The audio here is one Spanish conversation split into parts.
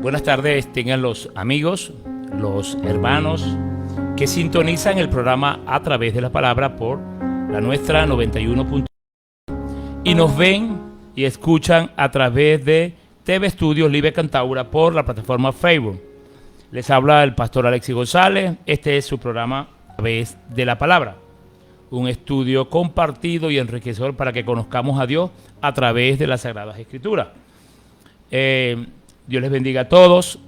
Buenas tardes tengan los amigos, los hermanos que sintonizan el programa A Través de la Palabra por la nuestra 91. Y nos ven y escuchan a través de TV Estudios Live Cantaura por la plataforma Facebook. Les habla el pastor Alexis González. Este es su programa A Través de la Palabra, un estudio compartido y enriquecedor para que conozcamos a Dios a través de las Sagradas Escrituras. Dios les bendiga a todos.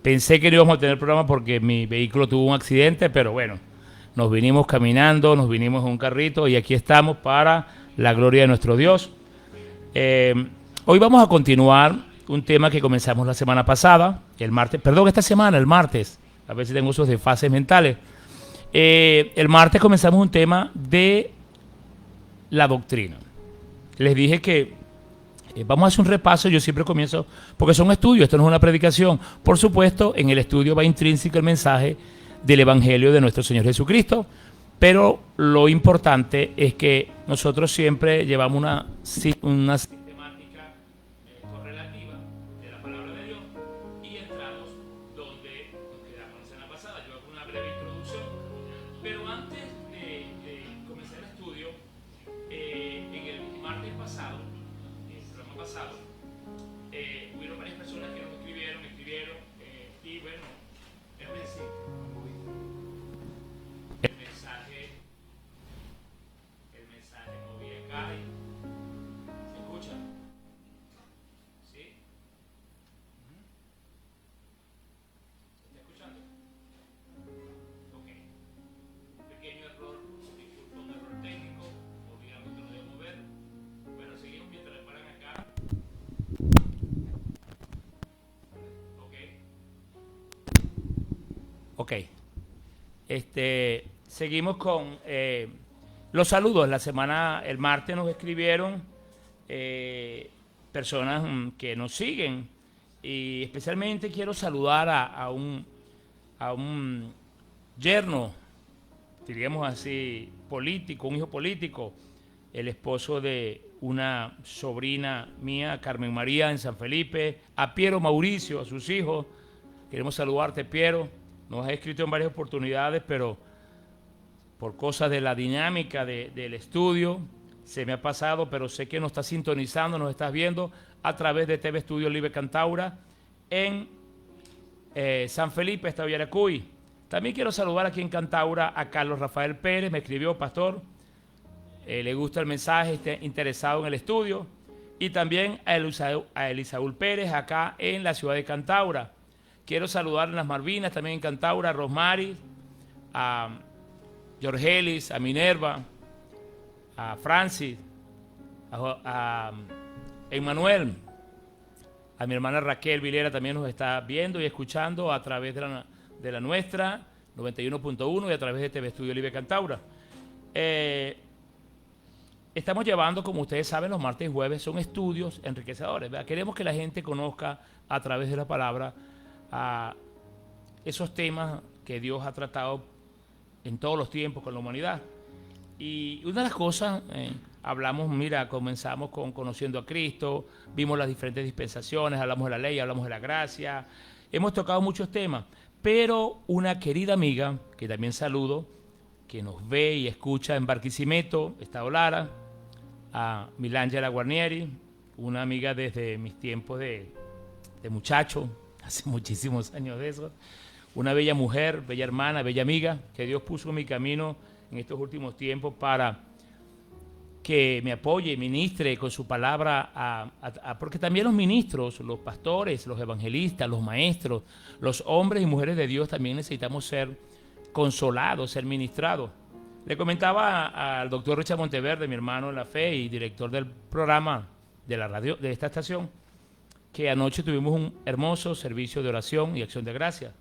Pensé que no íbamos a tener programa porque mi vehículo tuvo un accidente, pero bueno, nos vinimos caminando, nos vinimos en un carrito y aquí estamos para la gloria de nuestro Dios. Hoy vamos a continuar un tema que comenzamos la semana pasada, el martes, a ver si tengo esos desfases mentales. El martes comenzamos un tema de la doctrina. Les dije que vamos a hacer un repaso. Yo siempre comienzo, porque son estudios, esto no es una predicación. Por supuesto, en el estudio va intrínseco el mensaje del Evangelio de nuestro Señor Jesucristo, pero lo importante es que nosotros siempre llevamos una sistemática correlativa de la palabra de Dios y entramos donde nos quedamos la semana pasada. Yo hago una breve introducción, pero antes de comenzar el estudio, en el martes pasado, hubieron varias personas que nos escribieron y bueno, déjame decir, el mensaje movía acá y ¿se escucha? ¿Sí? ¿Se está escuchando? Ok. Pequeño error, disculpa, un error técnico, obligado que no debo mover. Bueno, seguimos mientras reparan acá. Ok. Seguimos con los saludos. El martes nos escribieron personas que nos siguen y especialmente quiero saludar a un yerno, diríamos así, político, un hijo político, el esposo de una sobrina mía, Carmen María, en San Felipe, a Piero Mauricio, a sus hijos. Queremos saludarte, Piero. Nos has escrito en varias oportunidades, pero por cosas de la dinámica del estudio se me ha pasado, pero sé que nos estás sintonizando, nos estás viendo a través de TV Estudio Live Cantaura en San Felipe, Estado Yaracuy. También quiero saludar aquí en Cantaura a Carlos Rafael Pérez, me escribió, pastor, le gusta el mensaje, está interesado en el estudio. Y también a Elisaúl Pérez acá en la ciudad de Cantaura. Quiero saludar en las Malvinas, también en Cantaura, a Rosmary, a Jorgelis, a Minerva, a Francis, a Emmanuel, a mi hermana Raquel Vilera también nos está viendo y escuchando a través de la nuestra 91.1 y a través de TV Estudio Live Cantaura. Estamos llevando, como ustedes saben, los martes y jueves son estudios enriquecedores, ¿verdad? Queremos que la gente conozca a través de la palabra a esos temas que Dios ha tratado en todos los tiempos con la humanidad. Y una de las cosas, comenzamos con conociendo a Cristo, vimos las diferentes dispensaciones, hablamos de la ley, hablamos de la gracia, hemos tocado muchos temas, pero una querida amiga, que también saludo, que nos ve y escucha en Barquisimeto, Estado Lara, a Milángela Guarnieri, una amiga desde mis tiempos de muchacho, hace muchísimos años de eso, una bella mujer, bella hermana, bella amiga, que Dios puso en mi camino en estos últimos tiempos para que me apoye, ministre con su palabra, porque también los ministros, los pastores, los evangelistas, los maestros, los hombres y mujeres de Dios también necesitamos ser consolados, ser ministrados. Le comentaba al doctor Richard Monteverde, mi hermano en la fe y director del programa de la radio de esta estación, que anoche tuvimos un hermoso servicio de oración y acción de gracias.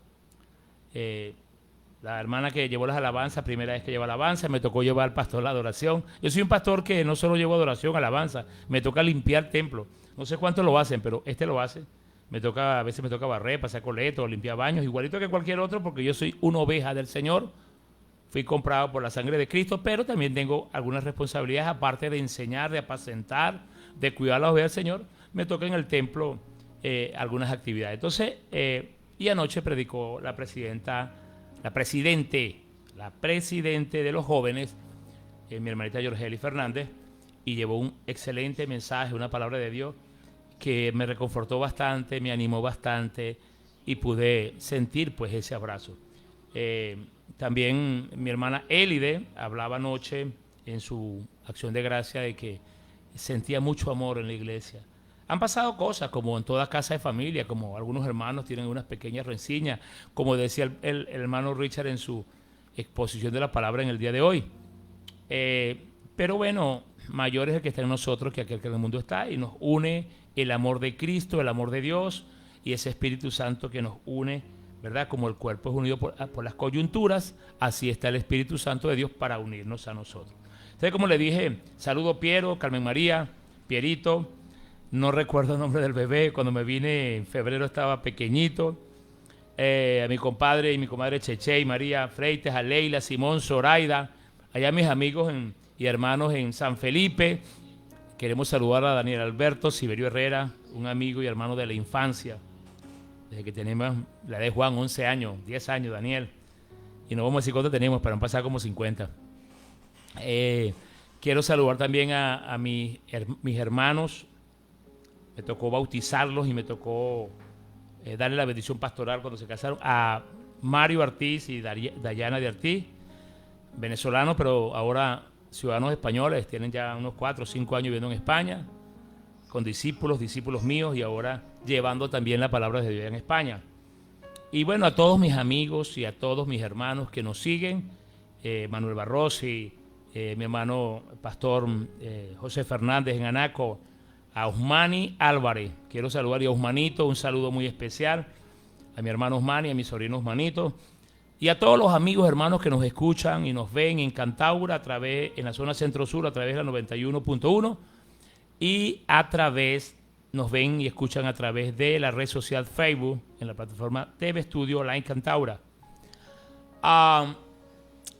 La hermana que llevó las alabanzas, primera vez que lleva alabanza, me tocó llevar al pastor la adoración. Yo soy un pastor que no solo llevo adoración, alabanza, me toca limpiar templo. No sé cuántos lo hacen, pero este lo hace. A veces me toca barrer, pasar coletos, limpiar baños, igualito que cualquier otro, porque yo soy una oveja del Señor. Fui comprado por la sangre de Cristo, pero también tengo algunas responsabilidades, aparte de enseñar, de apacentar, de cuidar a las ovejas del Señor. Me toca en el templo algunas actividades. Entonces, y anoche predicó la presidente de los jóvenes, mi hermanita Yorgeli Fernández, y llevó un excelente mensaje, una palabra de Dios que me reconfortó bastante, me animó bastante y pude sentir pues ese abrazo. También mi hermana Élide hablaba anoche en su acción de gracia de que sentía mucho amor en la iglesia. Han pasado cosas, como en toda casa de familia, como algunos hermanos tienen unas pequeñas rencillas, como decía el hermano Richard en su exposición de la palabra en el día de hoy. Pero bueno, mayor es el que está en nosotros que aquel que en el mundo está, y nos une el amor de Cristo, el amor de Dios y ese Espíritu Santo que nos une, ¿verdad? Como el cuerpo es unido por las coyunturas, así está el Espíritu Santo de Dios para unirnos a nosotros. Entonces, como le dije, saludo Piero, Carmen María, Pierito, no recuerdo el nombre del bebé, cuando me vine en febrero estaba pequeñito, a mi compadre y mi comadre Cheche y María Freites, a Leila, Simón, Zoraida, allá mis amigos y hermanos en San Felipe. Queremos saludar a Daniel Alberto Siberio Herrera, un amigo y hermano de la infancia, desde que tenemos la edad de Juan, 11 años, 10 años, Daniel. Y no vamos a decir cuánto tenemos, pero han pasado como 50. Quiero saludar también a mis hermanos. Me tocó bautizarlos y me tocó darle la bendición pastoral cuando se casaron. A Mario Ortiz y Dayana de Ortiz, venezolanos, pero ahora ciudadanos españoles, tienen ya unos 4 o 5 años viviendo en España, con discípulos míos, y ahora llevando también la palabra de Dios en España. Y bueno, a todos mis amigos y a todos mis hermanos que nos siguen, Manuel Barrosi, mi hermano pastor José Fernández en Anaco, a Osmani Álvarez, quiero saludar, y a Osmanito, un saludo muy especial, a mi hermano Osmani, a mi sobrino Osmanito, y a todos los amigos, hermanos que nos escuchan y nos ven en Cantaura, en la zona centro-sur, a través de la 91.1, y nos ven y escuchan a través de la red social Facebook, en la plataforma TV Studio Online Cantaura.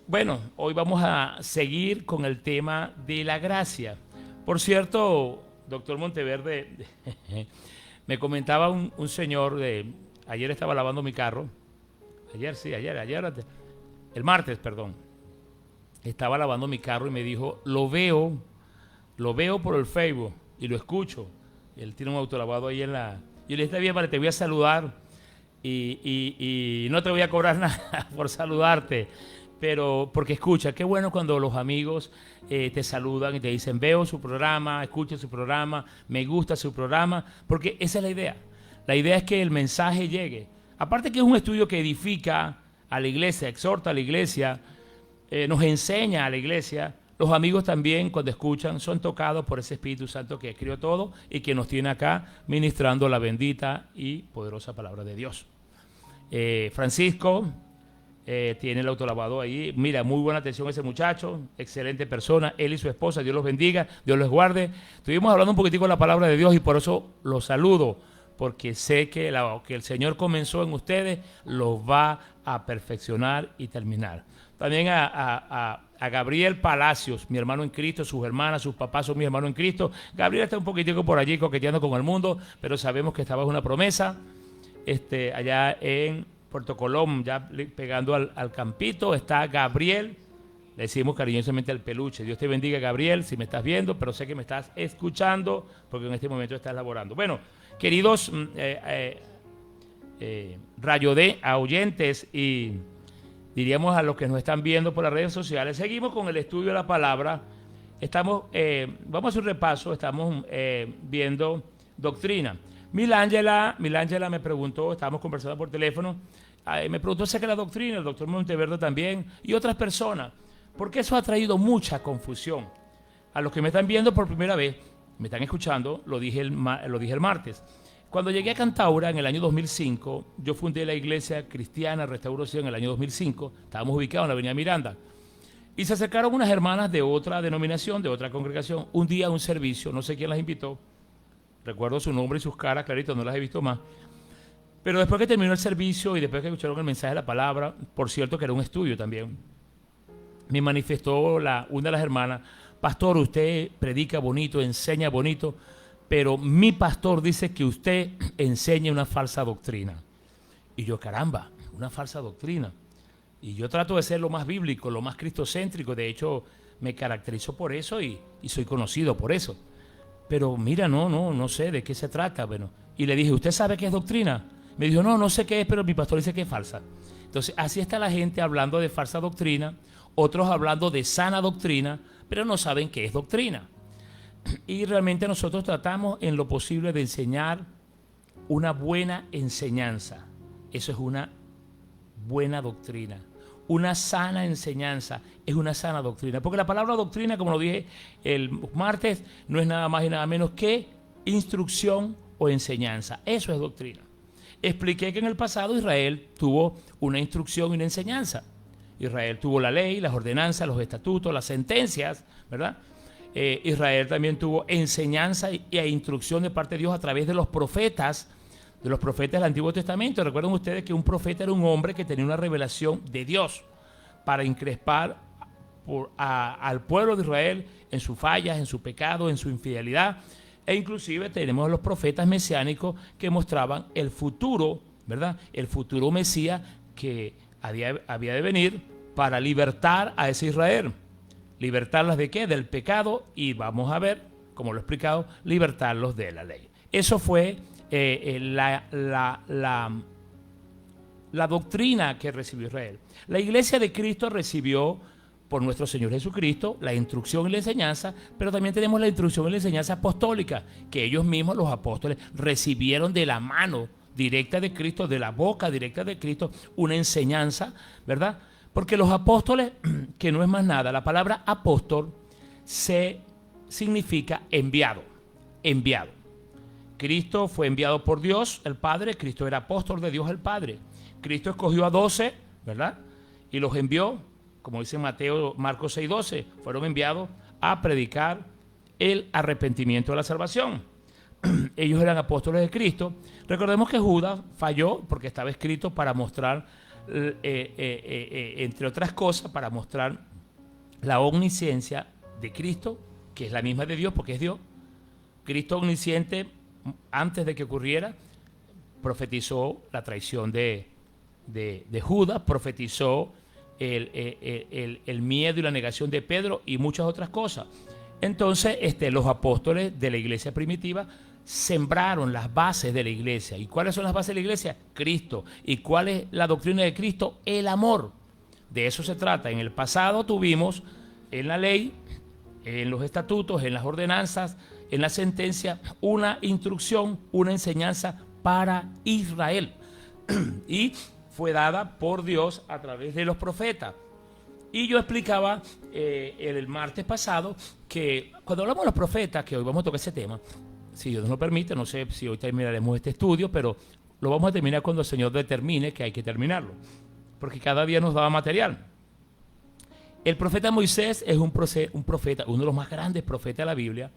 Bueno, hoy vamos a seguir con el tema de la gracia. Por cierto, doctor Monteverde, me comentaba un señor, ayer estaba lavando mi carro, el martes, perdón, estaba lavando mi carro y me dijo, lo veo por el Facebook y lo escucho. Él tiene un autolavado ahí Yo le dije, está bien, vale, te voy a saludar y no te voy a cobrar nada por saludarte, pero porque escucha, qué bueno cuando los amigos te saludan y te dicen, veo su programa, escucho su programa, me gusta su programa, porque esa es la idea. La idea es que el mensaje llegue. Aparte que es un estudio que edifica a la iglesia, exhorta a la iglesia, nos enseña a la iglesia. Los amigos también, cuando escuchan, son tocados por ese Espíritu Santo que escribió todo y que nos tiene acá ministrando la bendita y poderosa palabra de Dios. Francisco tiene el autolavado ahí. Mira, muy buena atención a ese muchacho, excelente persona, él y su esposa, Dios los bendiga, Dios los guarde. Estuvimos hablando un poquitico de la palabra de Dios y por eso los saludo, porque sé que el Señor comenzó en ustedes, los va a perfeccionar y terminar. También a Gabriel Palacios, mi hermano en Cristo, sus hermanas, sus papás son mis hermanos en Cristo. Gabriel está un poquitico por allí coqueteando con el mundo, pero sabemos que esta es una promesa. Allá en Puerto Colón, ya pegando al campito, está Gabriel. Le decimos cariñosamente al peluche. Dios te bendiga, Gabriel, si me estás viendo, pero sé que me estás escuchando, porque en este momento estás laborando. Bueno, queridos Rayo D oyentes y diríamos a los que nos están viendo por las redes sociales, seguimos con el estudio de la palabra. Vamos a hacer un repaso, estamos viendo doctrina. Milángela me preguntó, estábamos conversando por teléfono, me preguntó acerca de la doctrina, el doctor Monteverde también, y otras personas, porque eso ha traído mucha confusión. A los que me están viendo por primera vez, me están escuchando, lo dije el martes. Cuando llegué a Cantaura en el año 2005, yo fundé la Iglesia Cristiana Restauración en el año 2005, estábamos ubicados en la avenida Miranda, y se acercaron unas hermanas de otra denominación, de otra congregación, un día a un servicio, no sé quién las invitó, recuerdo su nombre y sus caras, clarito, no las he visto más, pero después que terminó el servicio y después que escucharon el mensaje de la palabra, por cierto que era un estudio también, me manifestó una de las hermanas, pastor, usted predica bonito, enseña bonito, pero mi pastor dice que usted enseña una falsa doctrina. Y yo, caramba, una falsa doctrina. Y yo trato de ser lo más bíblico, lo más cristocéntrico. De hecho, me caracterizo por eso y soy conocido por eso. Pero mira, no sé de qué se trata. Bueno, y le dije, ¿usted sabe qué es doctrina? Me dijo, no sé qué es, pero mi pastor dice que es falsa. Entonces, así está la gente hablando de falsa doctrina, otros hablando de sana doctrina, pero no saben qué es doctrina. Y realmente nosotros tratamos en lo posible de enseñar una buena enseñanza. Eso es una buena doctrina. Una sana enseñanza es una sana doctrina. Porque la palabra doctrina, como lo dije el martes, no es nada más y nada menos que instrucción o enseñanza. Eso es doctrina. Expliqué que en el pasado Israel tuvo una instrucción y una enseñanza. Israel tuvo la ley, las ordenanzas, los estatutos, las sentencias, ¿verdad? Israel también tuvo enseñanza e instrucción de parte de Dios a través de los profetas del Antiguo Testamento. Recuerden ustedes que un profeta era un hombre que tenía una revelación de Dios para increspar al pueblo de Israel en sus fallas, en su pecado, en su infidelidad. E inclusive tenemos a los profetas mesiánicos que mostraban el futuro, ¿verdad? El futuro Mesías que había de venir para libertar a ese Israel. ¿Libertarlas de qué? Del pecado, y vamos a ver, como lo he explicado, libertarlos de la ley. Eso fue la doctrina que recibió Israel. La iglesia de Cristo recibió por nuestro Señor Jesucristo la instrucción y la enseñanza, pero también tenemos la instrucción y la enseñanza apostólica, que ellos mismos, los apóstoles, recibieron de la mano directa de Cristo, de la boca directa de Cristo, una enseñanza, ¿verdad? Porque los apóstoles, que no es más nada, la palabra apóstol significa enviado. Cristo fue enviado por Dios el Padre, Cristo era apóstol de Dios el Padre. Cristo escogió a 12, ¿verdad? Y los envió, como dice Marcos 6:12, fueron enviados a predicar el arrepentimiento de la salvación. Ellos eran apóstoles de Cristo. Recordemos que Judas falló porque estaba escrito para mostrar, entre otras cosas, para mostrar la omnisciencia de Cristo, que es la misma de Dios porque es Dios. Cristo omnisciente, antes de que ocurriera, profetizó la traición de Judas, profetizó el miedo y la negación de Pedro y muchas otras cosas. Entonces, los apóstoles de la iglesia primitiva sembraron las bases de la iglesia. ¿Y cuáles son las bases de la iglesia? Cristo. ¿Y cuál es la doctrina de Cristo? El amor. De eso se trata. En el pasado tuvimos en la ley, en los estatutos, en las ordenanzas, en la sentencia, una instrucción, una enseñanza para Israel. Y fue dada por Dios a través de los profetas. Y yo explicaba el martes pasado que cuando hablamos de los profetas, que hoy vamos a tocar ese tema, si Dios nos lo permite, no sé si hoy terminaremos este estudio, pero lo vamos a terminar cuando el Señor determine que hay que terminarlo, porque cada día nos daba material. El profeta Moisés es un profeta, uno de los más grandes profetas de la Biblia,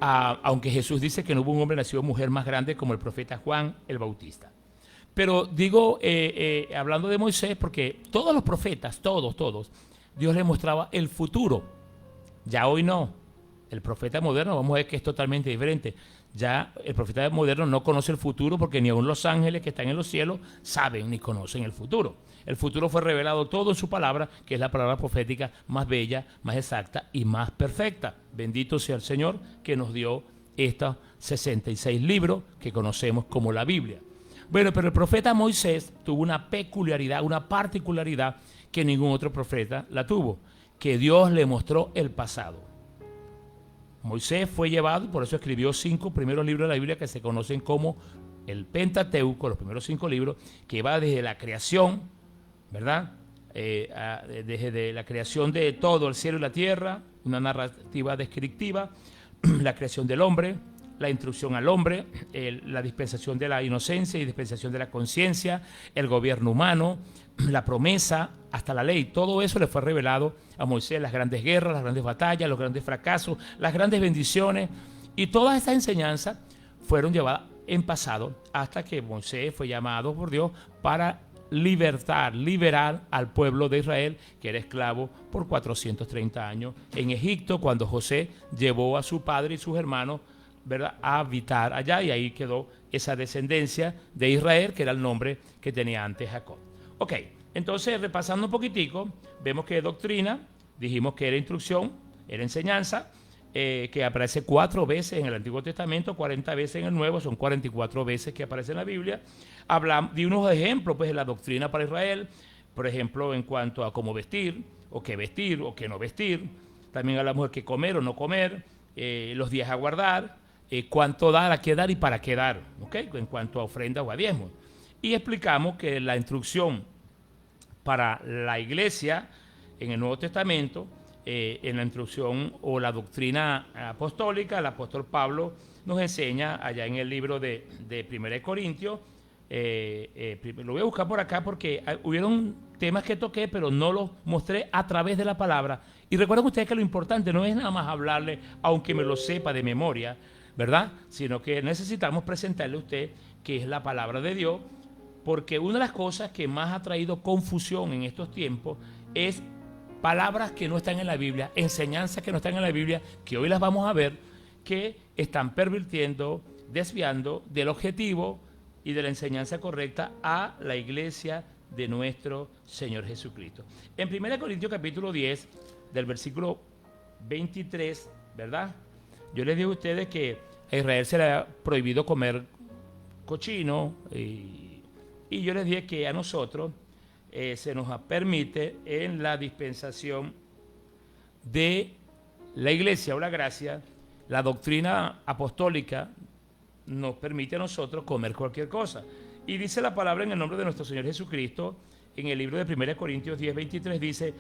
aunque Jesús dice que no hubo un hombre nacido mujer más grande como el profeta Juan el Bautista. Pero digo, hablando de Moisés, porque todos los profetas, todos, Dios le mostraba el futuro. Ya hoy no. El profeta moderno, vamos a ver que es totalmente diferente. Ya el profeta moderno no conoce el futuro porque ni aun los ángeles que están en los cielos saben ni conocen el futuro. El futuro fue revelado todo en su palabra, que es la palabra profética más bella, más exacta y más perfecta. Bendito sea el Señor que nos dio estos 66 libros que conocemos como la Biblia. Bueno, pero el profeta Moisés tuvo una peculiaridad, una particularidad que ningún otro profeta la tuvo, que Dios le mostró el pasado. Moisés fue llevado, por eso escribió 5 primeros libros de la Biblia que se conocen como el Pentateuco, los primeros 5 libros, que va desde la creación, ¿verdad? Desde la creación de todo el cielo y la tierra, una narrativa descriptiva, la creación del hombre, la instrucción al hombre, la dispensación de la inocencia y dispensación de la conciencia, el gobierno humano, la promesa, hasta la ley. Todo eso le fue revelado a Moisés, las grandes guerras, las grandes batallas, los grandes fracasos, las grandes bendiciones, y todas estas enseñanzas fueron llevadas en pasado hasta que Moisés fue llamado por Dios para liberar al pueblo de Israel, que era esclavo por 430 años en Egipto, cuando José llevó a su padre y sus hermanos ¿verdad?, a habitar allá, y ahí quedó esa descendencia de Israel, que era el nombre que tenía antes Jacob. Ok, entonces repasando un poquitico, vemos que doctrina, dijimos que era instrucción, era enseñanza, que aparece 4 veces en el Antiguo Testamento, 40 veces en el Nuevo, son 44 veces que aparece en la Biblia. Hablamos de unos ejemplos pues, de la doctrina para Israel, por ejemplo, en cuanto a cómo vestir, o qué no vestir. También hablamos de qué comer o no comer, los días a guardar, cuánto dar, a qué dar y para qué dar, ¿okay?, en cuanto a ofrenda o a diezmos. Y explicamos que la instrucción para la iglesia en el Nuevo Testamento, en la instrucción o la doctrina apostólica, el apóstol Pablo nos enseña allá en el libro de 1 Corintios. Lo voy a buscar por acá porque hubieron temas que toqué, pero no los mostré a través de la palabra. Y recuerden ustedes que lo importante no es nada más hablarle, aunque me lo sepa de memoria, ¿verdad?, sino que necesitamos presentarle a usted que es la palabra de Dios, porque una de las cosas que más ha traído confusión en estos tiempos es palabras que no están en la Biblia, enseñanzas que no están en la Biblia, que hoy las vamos a ver, que están pervirtiendo, desviando del objetivo y de la enseñanza correcta a la iglesia de nuestro Señor Jesucristo. En 1 Corintios capítulo 10, del versículo 23, ¿verdad?, yo les digo a ustedes que a Israel se le ha prohibido comer cochino, y yo les dije que a nosotros se nos permite en la dispensación de la iglesia o la gracia, la doctrina apostólica nos permite a nosotros comer cualquier cosa. Y dice la palabra en el nombre de nuestro Señor Jesucristo, en el libro de 1 Corintios 10, 23, dice,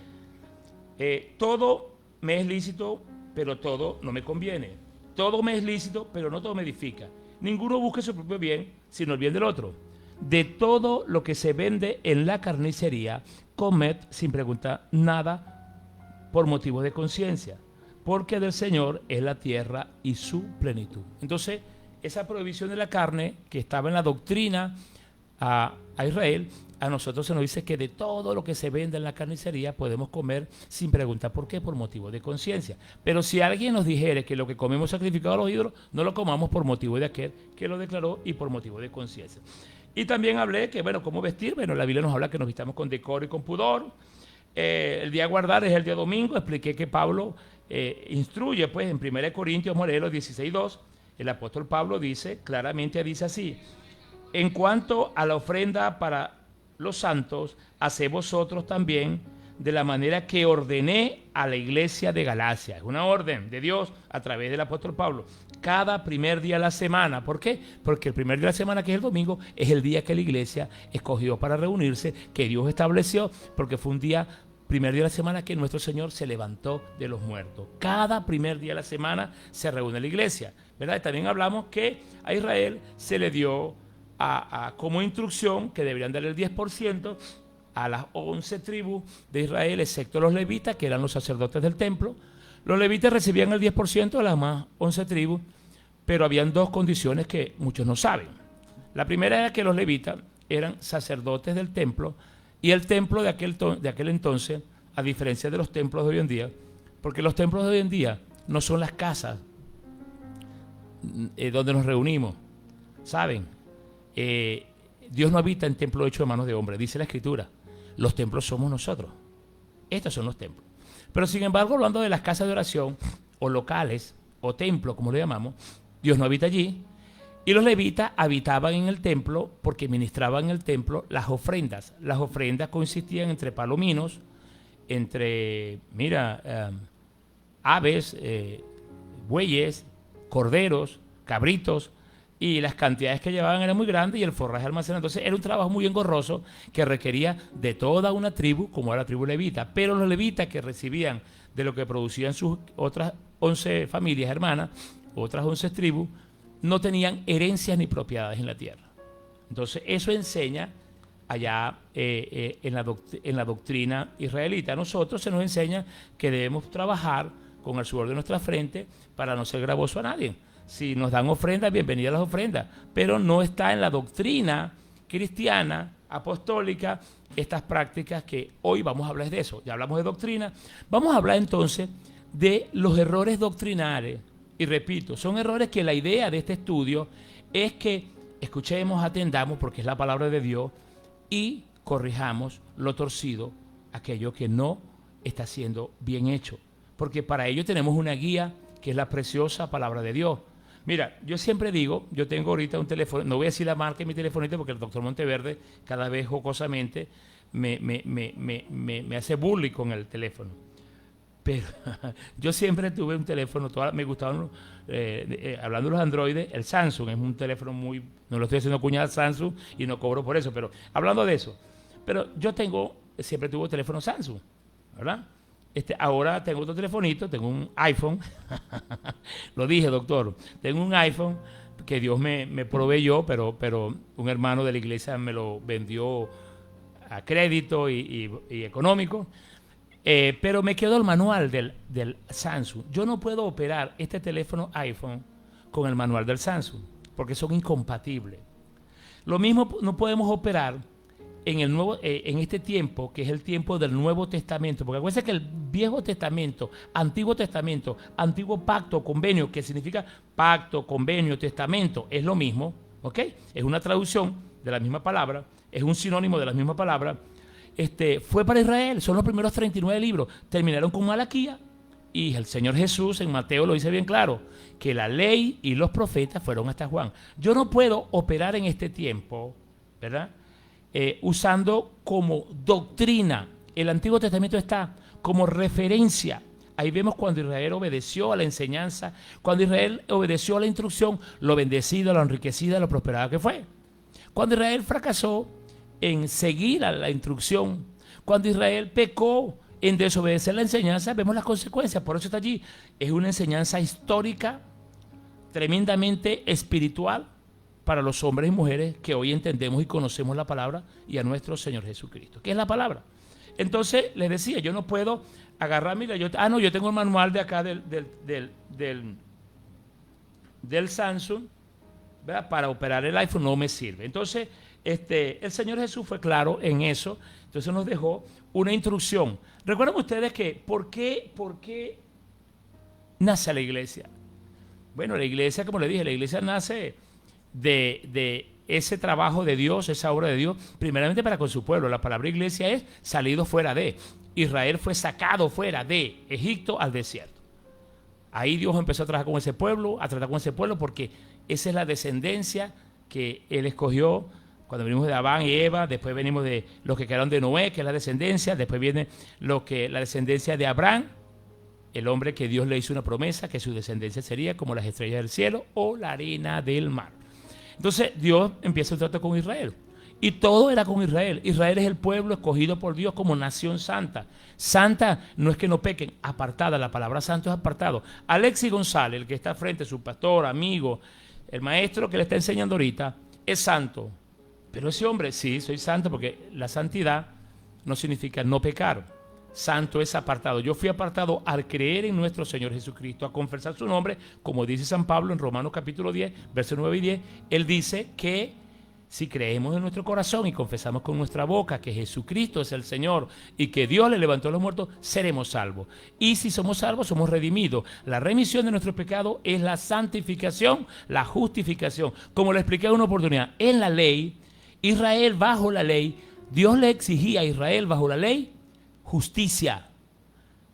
todo me es lícito, pero todo no me conviene. Todo me es lícito, pero no todo me edifica. Ninguno busque su propio bien, sino el bien del otro. De todo lo que se vende en la carnicería, comed sin preguntar nada por motivos de conciencia, porque del Señor es la tierra y su plenitud. Entonces, esa prohibición de la carne que estaba en la doctrina a Israel, a nosotros se nos dice que de todo lo que se vende en la carnicería podemos comer sin preguntar por qué, por motivo de conciencia. Pero si alguien nos dijere que lo que comemos sacrificado a los ídolos, no lo comamos por motivo de aquel que lo declaró y por motivo de conciencia. Y también hablé que, bueno, ¿cómo vestir? Bueno, la Biblia nos habla que nos vistamos con decoro y con pudor. El día a guardar es el día domingo. Expliqué que Pablo instruye, pues, en 1 Corintios, Morelos 16:2, el apóstol Pablo dice, claramente dice así, en cuanto a la ofrenda para los santos, haced vosotros también de la manera que ordené a la iglesia de Galacia. Es una orden de Dios a través del apóstol Pablo. Cada primer día de la semana. ¿Por qué? Porque el primer día de la semana, que es el domingo, es el día que la iglesia escogió para reunirse, que Dios estableció, porque fue un día, primer día de la semana, que nuestro Señor se levantó de los muertos. Cada primer día de la semana se reúne la iglesia, ¿verdad? Y también hablamos que a Israel se le dio como instrucción que deberían dar el 10% a las 11 tribus de Israel, excepto los levitas, que eran los sacerdotes del templo. Los levitas recibían el 10% de las más 11 tribus, pero habían 2 condiciones que muchos no saben. La primera era que los levitas eran sacerdotes del templo, y el templo de aquel entonces, a diferencia de los templos de hoy en día, porque los templos de hoy en día no son las casas donde nos reunimos, ¿saben? Dios no habita en templo hecho de manos de hombre, dice la Escritura. Los templos somos nosotros. Estos son los templos. Pero sin embargo, hablando de las casas de oración, o locales, o templos, como lo llamamos, Dios no habita allí. Y los levitas habitaban en el templo porque ministraban en el templo las ofrendas. Las ofrendas consistían entre palominos, entre, aves, bueyes, corderos, cabritos, y las cantidades que llevaban eran muy grandes y el forraje almacenado. Entonces era un trabajo muy engorroso que requería de toda una tribu, como era la tribu levita. Pero los levitas, que recibían de lo que producían sus otras 11 familias hermanas, otras 11 tribus, no tenían herencias ni propiedades en la tierra. Entonces eso enseña allá en la doctrina israelita. A nosotros se nos enseña que debemos trabajar con el sudor de nuestra frente para no ser gravoso a nadie. Si nos dan ofrendas, bienvenidas las ofrendas, pero no está en la doctrina cristiana, apostólica, estas prácticas que hoy vamos a hablar de eso. Ya hablamos de doctrina, vamos a hablar entonces de los errores doctrinales Y repito, son errores que la idea de este estudio es que escuchemos, atendamos, porque es la palabra de Dios, y corrijamos lo torcido, aquello que no está siendo bien hecho. Porque para ello tenemos una guía que es la preciosa palabra de Dios. Mira, yo siempre digo, yo tengo ahorita un teléfono, no voy a decir la marca de mi telefonito porque el doctor Monteverde cada vez jocosamente me hace bullying con el teléfono. Pero yo siempre tuve un teléfono, me gustaban, hablando de los androides, el Samsung es un teléfono muy, no lo estoy haciendo cuñada al Samsung y no cobro por eso, pero hablando de eso, pero yo siempre tuve teléfono Samsung, ¿verdad? Ahora tengo otro telefonito, tengo un iPhone, lo dije, doctor, tengo un iPhone que Dios me proveyó, pero un hermano de la iglesia me lo vendió a crédito y económico. Pero me quedó el manual del Samsung. Yo no puedo operar este teléfono iPhone con el manual del Samsung, porque son incompatibles. Lo mismo no podemos operar en este tiempo, que es el tiempo del Nuevo Testamento, porque acuérdense que el Viejo Testamento, Antiguo Pacto, Convenio, que significa pacto, convenio, testamento, es lo mismo, ¿ok? Es una traducción de la misma palabra, es un sinónimo de la misma palabra. Fue para Israel, son los primeros 39 libros, terminaron con Malaquía, y el Señor Jesús en Mateo lo dice bien claro, que la ley y los profetas fueron hasta Juan. Yo no puedo operar en este tiempo, ¿verdad? Usando como doctrina, el Antiguo Testamento está como referencia. Ahí vemos cuando Israel obedeció a la enseñanza, cuando Israel obedeció a la instrucción, lo bendecida, lo enriquecida, lo prosperada que fue. Cuando Israel fracasó en seguir a la instrucción, cuando Israel pecó en desobedecer la enseñanza, vemos las consecuencias, por eso está allí. Es una enseñanza histórica, tremendamente espiritual, para los hombres y mujeres que hoy entendemos y conocemos la palabra y a nuestro Señor Jesucristo. ¿Qué es la palabra? Entonces, les decía, yo no puedo agarrar, mira, yo tengo el manual de acá del Samsung, ¿verdad? Para operar el iPhone no me sirve. Entonces, el Señor Jesús fue claro en eso, entonces nos dejó una instrucción. Recuerden ustedes que, ¿por qué nace la iglesia? Bueno, la iglesia, como les dije, la iglesia nace de ese trabajo de Dios, esa obra de Dios, primeramente para con su pueblo. La palabra iglesia es salido fuera de. Israel fue sacado fuera de Egipto al desierto. Ahí Dios empezó a trabajar con ese pueblo, a tratar con ese pueblo, porque esa es la descendencia que Él escogió cuando venimos de Adán y Eva. Después venimos de los que quedaron de Noé, que es la descendencia. Después viene la descendencia de Abraham, el hombre que Dios le hizo una promesa, que su descendencia sería como las estrellas del cielo o la arena del mar. Entonces Dios empieza el trato con Israel. Y todo era con Israel. Israel es el pueblo escogido por Dios como nación santa. Santa no es que no pequen, apartada. La palabra santo es apartado. Alexis González, el que está frente, su pastor, amigo, el maestro que le está enseñando ahorita, es santo. Pero ese hombre, sí, soy santo, porque la santidad no significa no pecar. Santo es apartado. Yo fui apartado al creer en nuestro Señor Jesucristo, a confesar su nombre, como dice San Pablo en Romanos capítulo 10, versos 9 y 10. Él dice que si creemos en nuestro corazón y confesamos con nuestra boca que Jesucristo es el Señor y que Dios le levantó a los muertos, seremos salvos. Y si somos salvos, somos redimidos. La remisión de nuestro pecado es la santificación, la justificación. Como le expliqué en una oportunidad, en la ley, Israel bajo la ley, Dios le exigía a Israel bajo la ley justicia.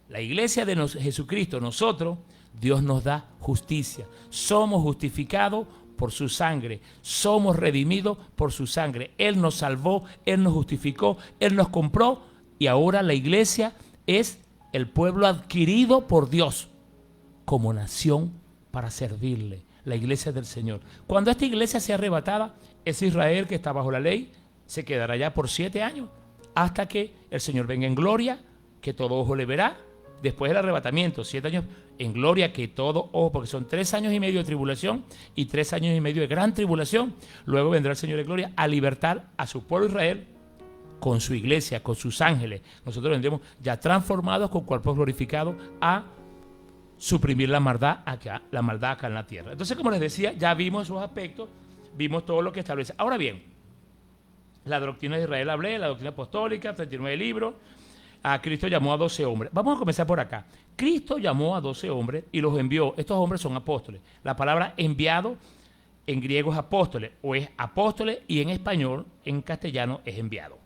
La iglesia de Jesucristo, nosotros, Dios nos da justicia. Somos justificados por su sangre. Somos redimidos por su sangre. Él nos salvó, Él nos justificó, Él nos compró, y ahora la iglesia es el pueblo adquirido por Dios como nación para servirle. La iglesia del Señor. Cuando esta iglesia sea arrebatada, ese Israel que está bajo la ley se quedará allá por 7 años. Hasta que el Señor venga en gloria, que todo ojo le verá, después del arrebatamiento, 7 años en gloria, que todo ojo, porque son 3 años y medio de tribulación y 3 años y medio de gran tribulación. Luego vendrá el Señor en gloria a libertar a su pueblo Israel con su iglesia, con sus ángeles. Nosotros vendremos ya transformados con cuerpos glorificados a suprimir la maldad acá en la tierra. Entonces, como les decía, ya vimos esos aspectos, vimos todo lo que establece. Ahora bien, la doctrina de Israel hablé, la doctrina apostólica, 39 libros. A Cristo llamó a 12 hombres. Vamos a comenzar por acá. Cristo llamó a 12 hombres y los envió. Estos hombres son apóstoles. La palabra enviado en griego es apóstoles, o es apóstoles, y en español, en castellano, es enviado.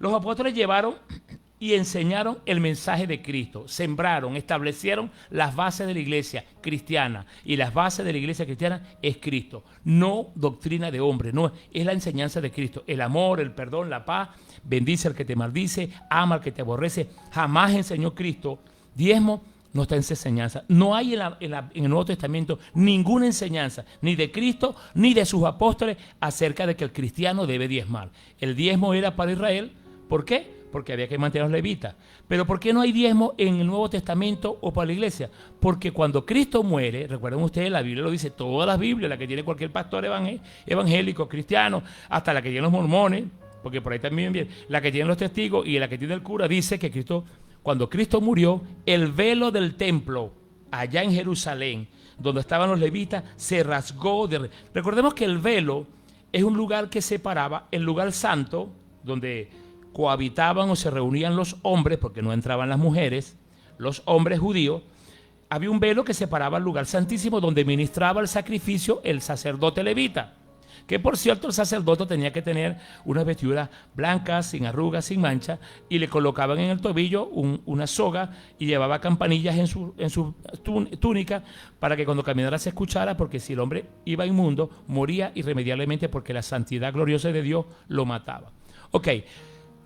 Los apóstoles llevaron y enseñaron el mensaje de Cristo, sembraron, establecieron las bases de la iglesia cristiana, y las bases de la iglesia cristiana es Cristo, no doctrina de hombre, no, es la enseñanza de Cristo, el amor, el perdón, la paz, bendice al que te maldice, ama al que te aborrece. Jamás enseñó Cristo diezmo. No está en esa enseñanza. No hay en el Nuevo Testamento ninguna enseñanza, ni de Cristo, ni de sus apóstoles, acerca de que el cristiano debe diezmar. El diezmo era para Israel. ¿Por qué? Porque había que mantener a los levitas. Pero ¿por qué no hay diezmo en el Nuevo Testamento o para la iglesia? Porque cuando Cristo muere, recuerden ustedes, la Biblia lo dice, todas las Biblias, la que tiene cualquier pastor evangélico, cristiano, hasta la que tienen los mormones, porque por ahí también viene, la que tienen los testigos y la que tiene el cura, dice que Cristo, cuando Cristo murió, el velo del templo, allá en Jerusalén, donde estaban los levitas, se rasgó. Recordemos que el velo es un lugar que separaba el lugar santo, donde cohabitaban o se reunían los hombres, porque no entraban las mujeres, los hombres judíos. Había un velo que separaba el lugar santísimo, donde ministraba el sacrificio el sacerdote levita. Que por cierto, el sacerdote tenía que tener unas vestiduras blancas, sin arrugas, sin mancha, y le colocaban en el tobillo una soga y llevaba campanillas en su túnica para que cuando caminara se escuchara, porque si el hombre iba inmundo, moría irremediablemente, porque la santidad gloriosa de Dios lo mataba. Ok,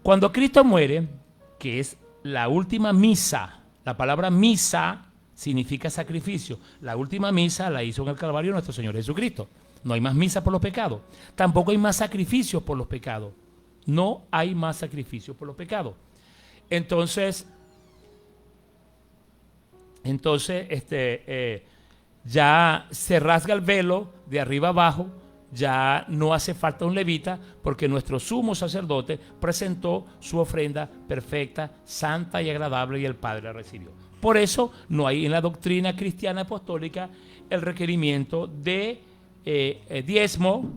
cuando Cristo muere, que es la última misa, la palabra misa significa sacrificio, la última misa la hizo en el Calvario nuestro Señor Jesucristo. No hay más misa por los pecados. Tampoco hay más sacrificios por los pecados. No hay más sacrificios por los pecados. Entonces ya se rasga el velo de arriba abajo. Ya no hace falta un levita, porque nuestro sumo sacerdote presentó su ofrenda perfecta, santa y agradable, y el Padre la recibió. Por eso no hay en la doctrina cristiana apostólica el requerimiento de diezmo,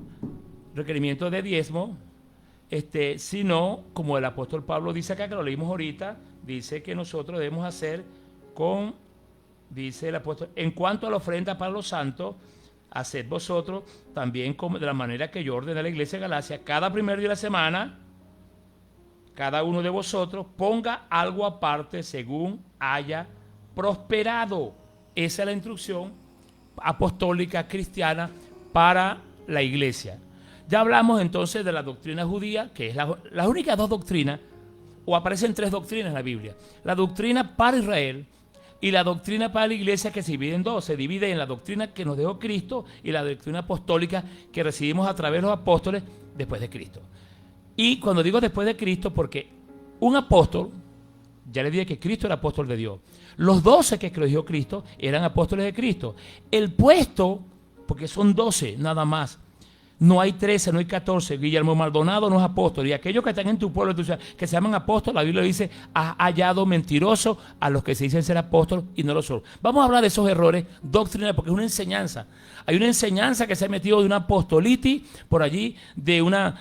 sino, como el apóstol Pablo dice acá, que lo leímos ahorita, dice que nosotros debemos hacer dice el apóstol, en cuanto a la ofrenda para los santos, haced vosotros también como de la manera que yo ordené a la iglesia de Galacia, cada primer día de la semana, cada uno de vosotros ponga algo aparte según haya prosperado. Esa es la instrucción apostólica cristiana para la iglesia. Ya hablamos entonces de la doctrina judía, que es las únicas dos doctrinas, o aparecen tres doctrinas en la Biblia. La doctrina para Israel y la doctrina para la iglesia, que se divide en dos. Se divide en la doctrina que nos dejó Cristo y la doctrina apostólica que recibimos a través de los apóstoles después de Cristo. Y cuando digo después de Cristo, porque un apóstol, ya les dije que Cristo era apóstol de Dios. Los 12 que escogió Cristo eran apóstoles de Cristo. El puesto, porque son 12 nada más, no hay 13, no hay 14. Guillermo Maldonado no es apóstol. Y aquellos que están en tu pueblo, que se llaman apóstoles, la Biblia dice, has hallado mentirosos a los que se dicen ser apóstoles y no lo son. Vamos a hablar de esos errores doctrinales, porque es una enseñanza. Hay una enseñanza que se ha metido de una apostolitis por allí, de una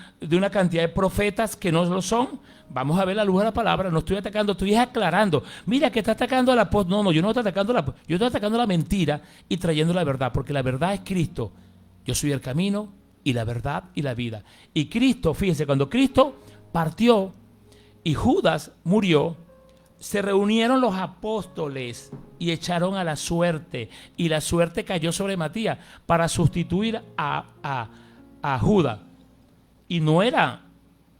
cantidad de profetas que no lo son. Vamos a ver la luz de la palabra. No estoy atacando, estoy aclarando. Mira que está atacando al apóstol. No, yo no estoy atacando yo estoy atacando la mentira y trayendo la verdad, porque la verdad es Cristo. Yo soy el camino y la verdad y la vida. Y Cristo, fíjense, cuando Cristo partió y Judas murió, se reunieron los apóstoles y echaron a la suerte, y la suerte cayó sobre Matías para sustituir a Judas. Y no era